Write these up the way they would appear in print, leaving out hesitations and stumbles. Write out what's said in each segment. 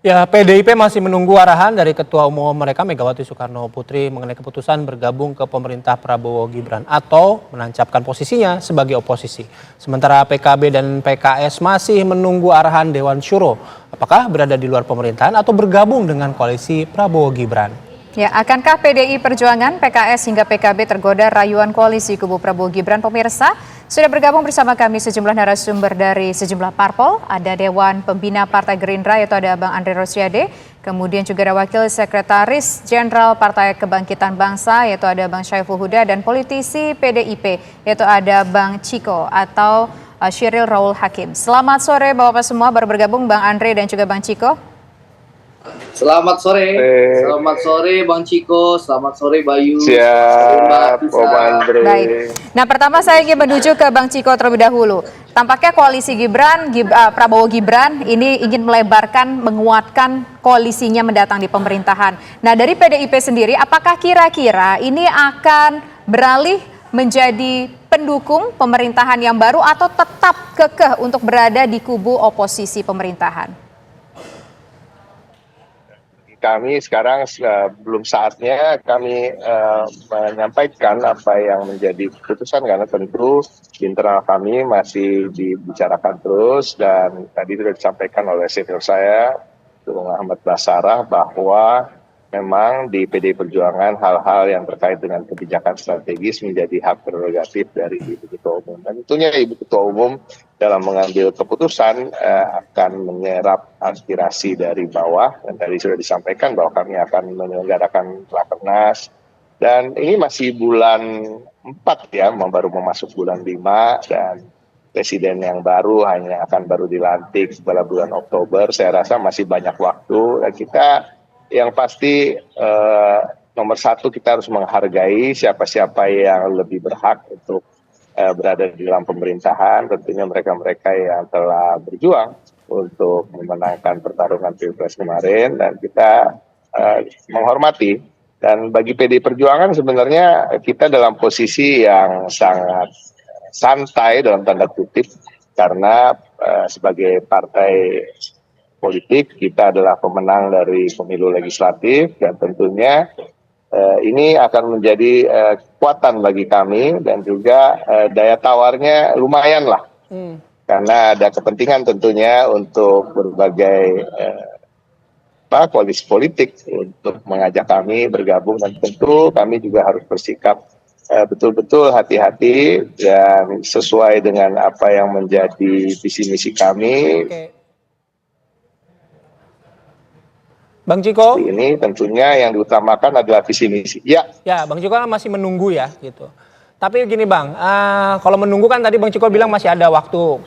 Ya, PDIP masih menunggu arahan dari Ketua Umum mereka Megawati Soekarno Putri mengenai keputusan bergabung ke pemerintah Prabowo Gibran atau menancapkan posisinya sebagai oposisi. Sementara PKB dan PKS masih menunggu arahan Dewan Syuro apakah berada di luar pemerintahan atau bergabung dengan koalisi Prabowo Gibran. Ya, akankah PDI Perjuangan, PKS hingga PKB tergoda rayuan koalisi kubu Prabowo Gibran? Pemirsa, sudah bergabung bersama kami sejumlah narasumber dari sejumlah parpol. Ada Dewan Pembina Partai Gerindra, yaitu ada Bang Andre Rosiade. Kemudian juga ada Wakil Sekretaris Jenderal Partai Kebangkitan Bangsa, yaitu ada Bang Syaiful Huda. Dan politisi PDIP, yaitu ada Bang Ciko atau Syiril Raul Hakim. Selamat sore Bapak semua, baru bergabung Bang Andre dan juga Bang Ciko. Selamat sore. Selamat sore Bang Ciko, selamat sore Bayu. Siap, Om Andre. Baik. Nah, pertama saya ingin menuju ke Bang Ciko terlebih dahulu. Tampaknya koalisi Prabowo Gibran ini ingin melebarkan, menguatkan koalisinya mendatang di pemerintahan. Nah, dari PDIP sendiri, apakah kira-kira ini akan beralih menjadi pendukung pemerintahan yang baru atau tetap kekeh untuk berada di kubu oposisi pemerintahan? Kami sekarang belum saatnya kami menyampaikan apa yang menjadi keputusan karena tentu internal kami masih dibicarakan terus dan tadi sudah disampaikan oleh senior saya, Bung Ahmad Basarah, bahwa memang di PDI Perjuangan hal-hal yang terkait dengan kebijakan strategis menjadi hak prerogatif dari Ibu Ketua Umum. Dan tentunya Ibu Ketua Umum dalam mengambil keputusan akan menyerap aspirasi dari bawah. Dan tadi sudah disampaikan bahwa kami akan menyelenggarakan Rakernas. Dan ini masih bulan 4 ya, baru memasuk bulan 5 dan presiden yang baru hanya akan baru dilantik setelah bulan Oktober. Saya rasa masih banyak waktu dan kita yang pasti nomor satu kita harus menghargai siapa-siapa yang lebih berhak untuk berada di dalam pemerintahan. Tentunya mereka-mereka yang telah berjuang untuk memenangkan pertarungan Pilpres kemarin dan kita menghormati. Dan bagi PDI Perjuangan sebenarnya kita dalam posisi yang sangat santai dalam tanda kutip karena sebagai partai politik kita adalah pemenang dari pemilu legislatif dan tentunya ini akan menjadi kekuatan bagi kami dan juga daya tawarnya lumayan lah karena ada kepentingan tentunya untuk berbagai koalisi politik untuk mengajak kami bergabung dan tentu kami juga harus bersikap betul-betul hati-hati dan sesuai dengan apa yang menjadi visi misi kami. Bang Ciko, ini tentunya yang diutamakan adalah visi misi. Ya, Bang Ciko kan masih menunggu ya, gitu. Tapi gini Bang, kalau menunggu kan tadi Bang Ciko bilang masih ada waktu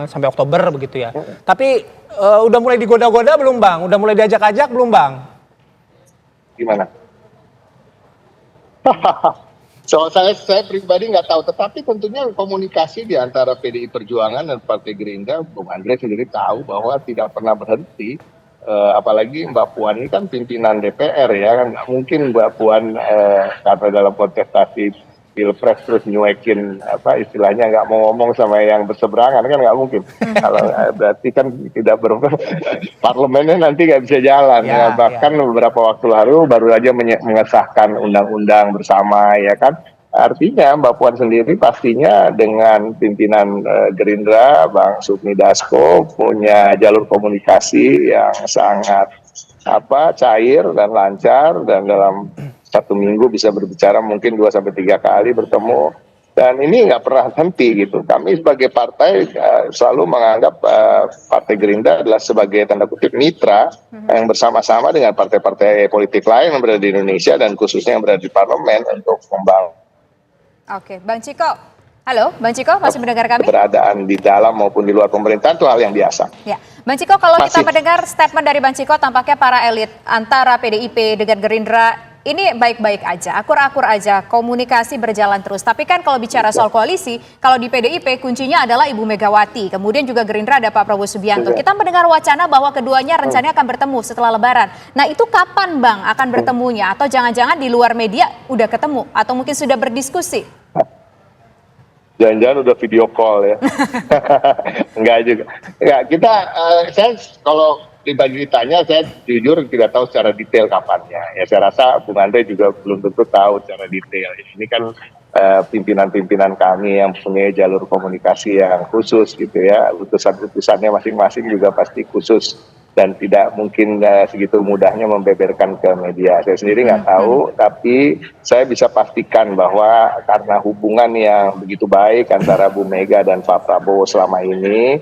sampai Oktober begitu ya. Tapi udah mulai digoda-goda belum Bang? Udah mulai diajak-ajak belum Bang? Gimana? So, saya pribadi nggak tahu, tetapi tentunya komunikasi di antara PDI Perjuangan dan Partai Gerindra, Bung Andre sendiri tahu bahwa tidak pernah berhenti. Apalagi Mbak Puan ini kan pimpinan DPR ya, kan nggak mungkin Mbak Puan karena dalam kontestasi Pilpres terus nyuekin istilahnya nggak mau ngomong sama yang berseberangan kan nggak mungkin. Kalau berarti kan tidak parlemennya nanti nggak bisa jalan. Bahkan beberapa waktu lalu baru aja mengesahkan undang-undang bersama ya kan. Artinya Mbak Puan sendiri pastinya dengan pimpinan Gerindra, Bang Sufmi Dasko punya jalur komunikasi yang sangat cair dan lancar dan dalam 1 minggu bisa berbicara mungkin 2-3 kali bertemu dan ini nggak pernah henti gitu. Kami sebagai partai selalu menganggap Partai Gerindra adalah sebagai tanda kutip mitra yang bersama-sama dengan partai-partai politik lain yang berada di Indonesia dan khususnya yang berada di parlemen untuk membangun. Oke, Bang Ciko. Halo, Bang Ciko masih mendengar kami? Keberadaan di dalam maupun di luar pemerintahan itu hal yang biasa. Ya, Bang Ciko, kalau kita mendengar statement dari Bang Ciko, tampaknya para elit antara PDIP dengan Gerindra ini baik-baik aja, akur-akur aja, komunikasi berjalan terus. Tapi kan kalau bicara soal koalisi, kalau di PDIP kuncinya adalah Ibu Megawati, kemudian juga Gerindra ada Pak Prabowo Subianto. Kita mendengar wacana bahwa keduanya rencananya akan bertemu setelah Lebaran. Nah itu kapan Bang akan bertemunya? Atau jangan-jangan di luar media udah ketemu? Atau mungkin sudah berdiskusi? Jangan-jangan udah video call ya. Enggak juga. Enggak, saya kalau pribadi ditanya, saya jujur tidak tahu secara detail kapannya. Ya saya rasa Bung Andre juga belum tentu tahu secara detail. Ini kan pimpinan-pimpinan kami yang punya jalur komunikasi yang khusus gitu ya. Utusan-utusannya masing-masing juga pasti khusus dan tidak mungkin segitu mudahnya membeberkan ke media. Saya sendiri nggak tahu, tapi saya bisa pastikan bahwa karena hubungan yang begitu baik antara Bu Mega dan Pak Prabowo selama ini,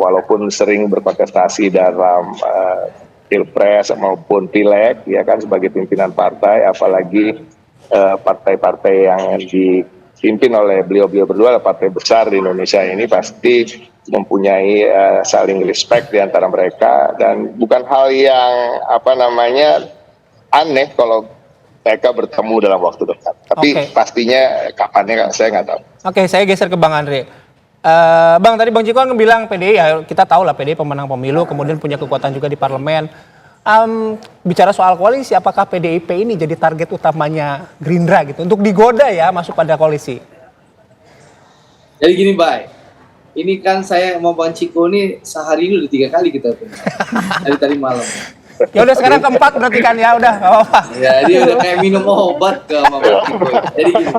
walaupun sering berkontestasi dalam pilpres maupun pileg, ya kan sebagai pimpinan partai, apalagi partai-partai yang dipimpin oleh beliau-beliau berdua, partai besar di Indonesia ini pasti mempunyai saling respect di antara mereka, dan bukan hal yang aneh kalau mereka bertemu dalam waktu dekat. Tapi pastinya kapannya saya nggak tahu. Oke, saya geser ke Bang Andre. Bang, tadi Bang Ciko kan bilang PDI, ya kita tahu lah PDI pemenang pemilu, kemudian punya kekuatan juga di parlemen. Bicara soal koalisi, apakah PDIP ini jadi target utamanya Gerindra gitu untuk digoda ya masuk pada koalisi? Jadi gini, Bay. Ini kan saya sama Bang Ciko ini sehari ini udah 3 kali kita dari tadi malam. Ya udah sekarang keempat berarti kan ya udah nggak apa-apa. Ya, dia udah kayak minum obat ke sama Bang Ciko. Jadi gini.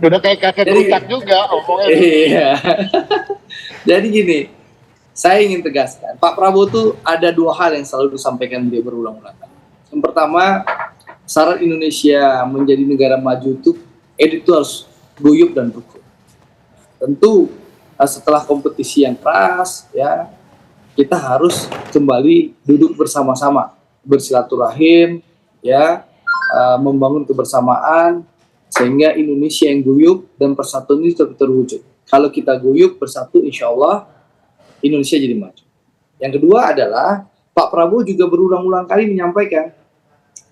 Udah kayak kakek rusak juga omongnya. Iya. Jadi gini, saya ingin tegaskan, Pak Prabowo tuh ada 2 hal yang selalu disampaikan dia berulang-ulang. Yang pertama, syarat Indonesia menjadi negara maju itu elit itu harus guyup dan rukun. Tentu setelah kompetisi yang keras, ya kita harus kembali duduk bersama-sama, bersilaturahim, ya membangun kebersamaan sehingga Indonesia yang guyup dan persatuan ini terwujud. Kalau kita guyup bersatu, insya Allah Indonesia jadi maju. Yang kedua adalah Pak Prabowo juga berulang-ulang kali menyampaikan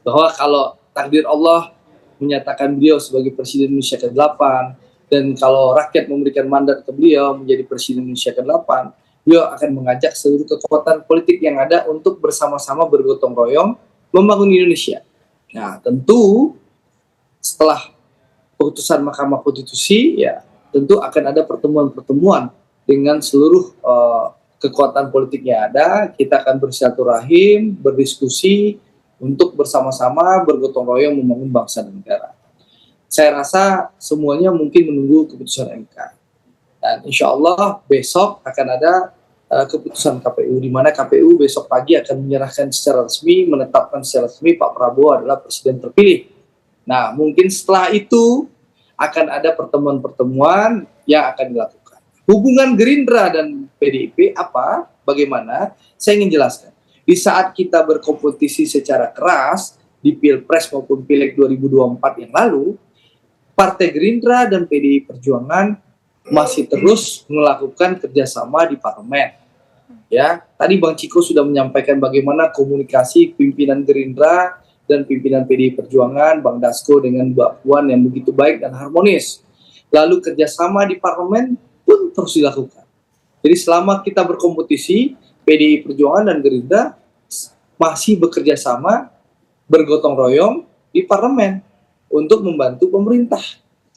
bahwa kalau takdir Allah menyatakan beliau sebagai Presiden Indonesia ke-8 dan kalau rakyat memberikan mandat ke beliau menjadi Presiden Indonesia ke-8, beliau akan mengajak seluruh kekuatan politik yang ada untuk bersama-sama bergotong royong membangun Indonesia. Nah, tentu setelah keputusan Mahkamah Konstitusi, ya tentu akan ada pertemuan-pertemuan dengan seluruh kekuatan politik yang ada. Kita akan bersilaturahim, berdiskusi untuk bersama-sama bergotong royong membangun bangsa dan negara. Saya rasa semuanya mungkin menunggu keputusan MK. Dan insya Allah besok akan ada keputusan KPU, di mana KPU besok pagi akan menyerahkan secara resmi, menetapkan secara resmi Pak Prabowo adalah presiden terpilih. Nah, mungkin setelah itu akan ada pertemuan-pertemuan yang akan dilakukan. Hubungan Gerindra dan PDIP apa? Bagaimana? Saya ingin jelaskan. Di saat kita berkompetisi secara keras di Pilpres maupun Pileg 2024 yang lalu, Partai Gerindra dan PDI Perjuangan masih terus melakukan kerjasama di parlemen. Ya, tadi Bang Ciko sudah menyampaikan bagaimana komunikasi pimpinan Gerindra dan pimpinan PDI Perjuangan, Bang Dasko dengan Mbak Puan yang begitu baik dan harmonis. Lalu kerjasama di parlemen pun terus dilakukan. Jadi selama kita berkompetisi, PDI Perjuangan dan Gerindra masih bekerja sama, bergotong royong di parlemen untuk membantu pemerintah.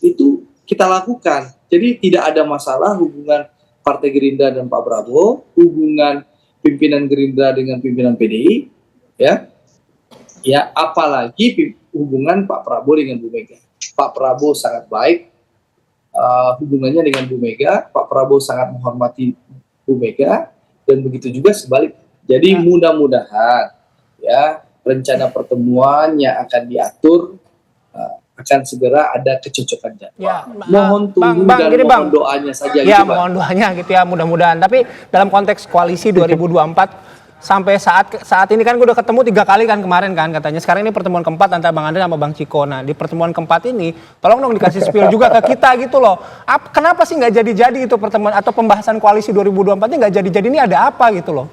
Itu kita lakukan. Jadi tidak ada masalah hubungan Partai Gerindra dan Pak Prabowo, hubungan pimpinan Gerindra dengan pimpinan PDI, ya apalagi hubungan Pak Prabowo dengan Bu Mega. Pak Prabowo sangat baik hubungannya dengan Bu Mega, Pak Prabowo sangat menghormati Bu Mega, dan begitu juga sebalik. Jadi mudah-mudahan ya rencana pertemuan yang akan diatur akan segera ada kecocokan jadwal. Ya, mohon tunggu dan gini, mohon doanya saja. Ya, gitu, mohon doanya gitu ya, mudah-mudahan. Tapi dalam konteks koalisi 2024 sampai saat ini kan gue udah ketemu 3 kali kan kemarin kan katanya. Sekarang ini pertemuan keempat antara Bang Andre sama Bang Ciko. Nah, di pertemuan keempat ini tolong dong dikasih spill juga ke kita gitu loh. Kenapa sih nggak jadi-jadi itu pertemuan atau pembahasan koalisi 2024-nya nggak jadi-jadi, ini ada apa gitu loh?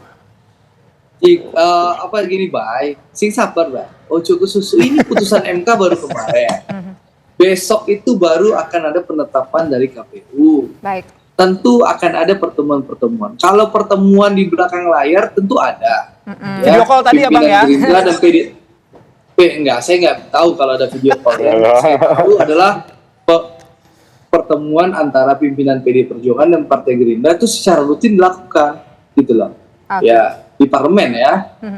Apa gini, Bay? Sing sabar, Bay. Ojo ke susu, ini putusan MK baru kemarin. Besok itu baru akan ada penetapan dari KPU. Baik. Tentu akan ada pertemuan-pertemuan. Kalau pertemuan di belakang layar tentu ada. Ya, video call tadi ya, Bang ya? Gerindra dan enggak, saya nggak tahu kalau ada video call ya. Saya tahu adalah pertemuan antara pimpinan PD Perjuangan dan Partai Gerindra itu secara rutin dilakukan, gitu loh. Okay. Ya, di parlemen ya,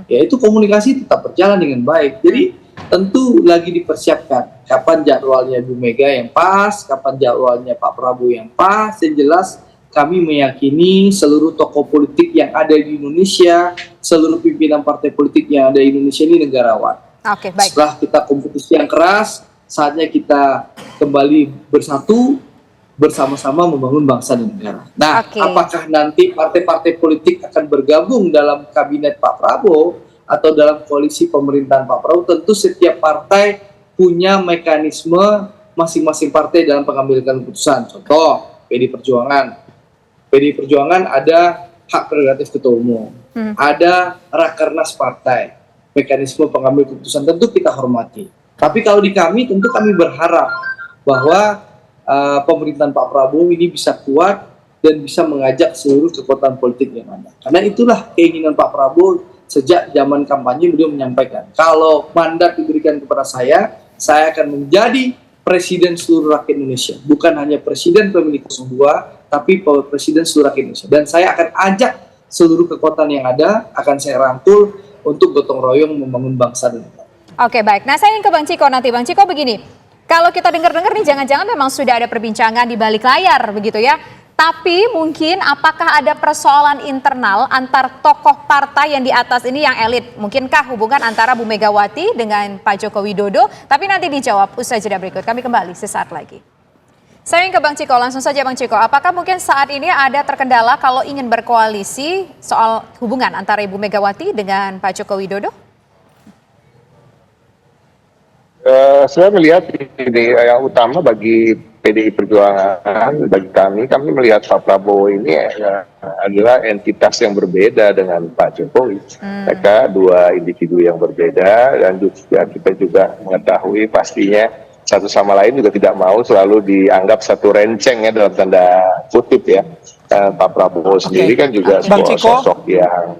yaitu komunikasi tetap berjalan dengan baik. Jadi tentu lagi dipersiapkan kapan jadwalnya Bu Mega yang pas, kapan jadwalnya Pak Prabowo yang pas. Yang jelas kami meyakini seluruh tokoh politik yang ada di Indonesia, seluruh pimpinan partai politik yang ada di Indonesia ini negarawan. Oke, baik. Setelah kita kompetisi yang keras, saatnya kita kembali bersatu, bersama-sama membangun bangsa dan negara. Nah, apakah nanti partai-partai politik akan bergabung dalam kabinet Pak Prabowo atau dalam koalisi pemerintahan Pak Prabowo? Tentu setiap partai punya mekanisme masing-masing partai dalam pengambilan keputusan. Contoh, PDI Perjuangan ada hak prerogatif ketua umum, ada rakernas partai, mekanisme pengambil keputusan tentu kita hormati. Tapi kalau di kami, tentu kami berharap bahwa pemerintahan Pak Prabowo ini bisa kuat dan bisa mengajak seluruh kekuatan politik yang ada. Karena itulah keinginan Pak Prabowo sejak zaman kampanye beliau menyampaikan, kalau mandat diberikan kepada saya akan menjadi presiden seluruh rakyat Indonesia. Bukan hanya presiden pemilih 02, tapi presiden seluruh rakyat Indonesia. Dan saya akan ajak seluruh kekuatan yang ada, akan saya rangkul untuk gotong royong membangun bangsa dan negara. Oke, baik. Nah, saya ingin ke Bang Ciko nanti. Bang Ciko begini, kalau kita dengar-dengar nih jangan-jangan memang sudah ada perbincangan di balik layar begitu ya. Tapi mungkin apakah ada persoalan internal antar tokoh partai yang di atas ini yang elit? Mungkinkah hubungan antara Bu Megawati dengan Pak Joko Widodo? Tapi nanti dijawab usai jeda berikut. Kami kembali sesaat lagi. Saya ingin ke Bang Ciko, langsung saja Bang Ciko. Apakah mungkin saat ini ada terkendala kalau ingin berkoalisi soal hubungan antara Ibu Megawati dengan Pak Joko Widodo? Saya melihat ini yang utama bagi PDI Perjuangan, bagi kami melihat Pak Prabowo ini adalah entitas yang berbeda dengan Pak Jokowi. Mereka dua individu yang berbeda, dan juga kita juga mengetahui pastinya satu sama lain juga tidak mau selalu dianggap satu renceng ya dalam tanda kutip ya. Pak Prabowo sendiri kan juga sosok yang